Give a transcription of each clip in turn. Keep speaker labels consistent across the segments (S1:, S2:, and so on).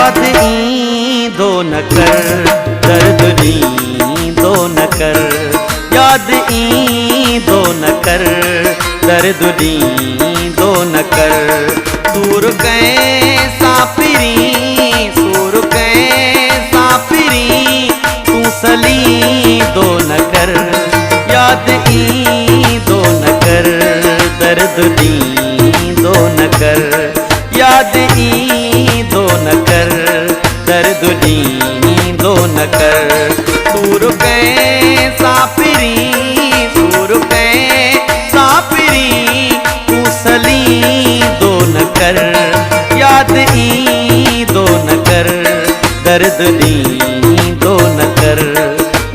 S1: याद ईंदो न कर, दर्द ॾींदो न कर। याद ईंदो न कर, दर्द ॾींदो न कर। सूर कंहिं सां पिरी, सूर कंहिं सां पिरी, तूं सलींदो न कर। याद ईंदो न कर, दर्द ॾींदो न कर। याद ईंदो न कर, दर्द ॾींदो न कर। सूर कंहिं सां पिरी, सूर कंहिं सां पिरी, तूं सलींदो न कर। याद ईंदो न कर, दर्द ॾींदो न कर।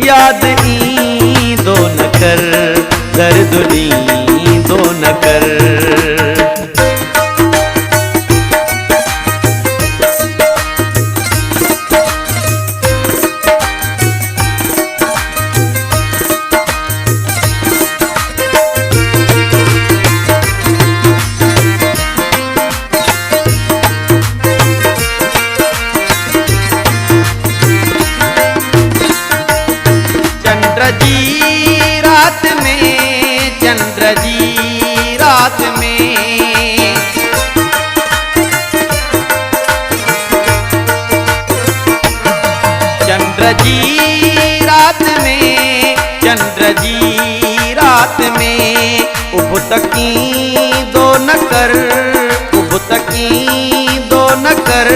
S1: याद ईंदो न कर, दर्द ॾींदो न कर। चंद्र जी रात में, चंद्र जी रात में, चंद्र जी रात में, चंद्र जी रात में। उब तकींदो न कर, उब तकींदो न कर,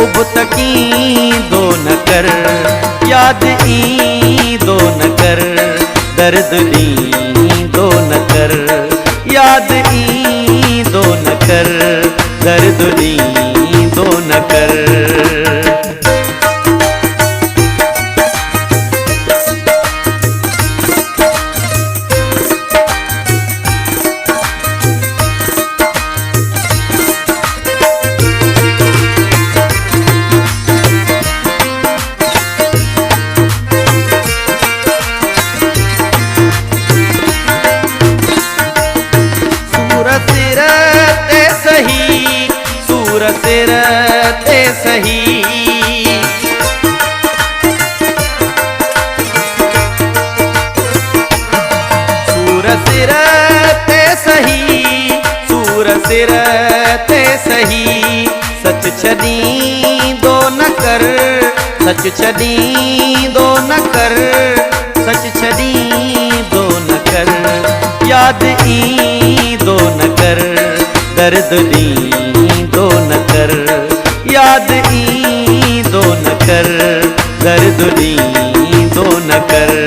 S1: उब तकींदो न कर। याद ईंदो न कर, दर्द ॾींदो न कर। याद ईंदो न कर, दर्द ॾींदो न कर। सूर सिर ते सही, सूर सिर ते सही, सूर सिर ते सही। सच छॾींदो न कर, सच छॾींदो न कर, सच छॾींदो न कर। याद ईंदो न कर, दर्द ॾींदो न कर। याद ईंदो न कर, दर्द ॾींदो न कर।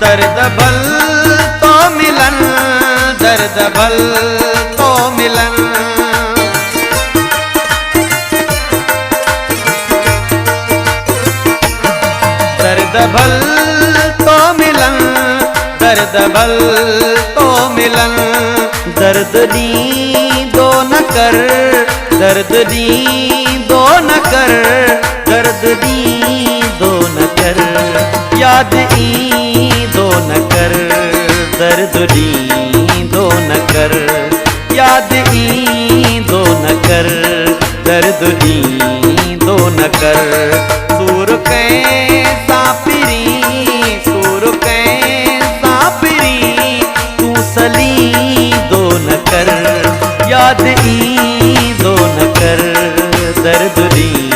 S1: दर्द भल तो मिलन, दर्द भल तो मिलन। दर्द भल तो मिलन, दर्द भल तो मिलन। दर्द ॾींदो न कर, दर्द ॾींदो न कर, दर्द ॾींदो न कर। याद ईंदो न कर, दर्द ॾींदो न कर। याद ईंदो न कर, दर्द ॾींदो न कर। सूर कंहिं सां पिरी, सूर कंहिं सां पिरी, तूं सलींदो न कर। याद ईंदो न कर, दर्द ॾींदो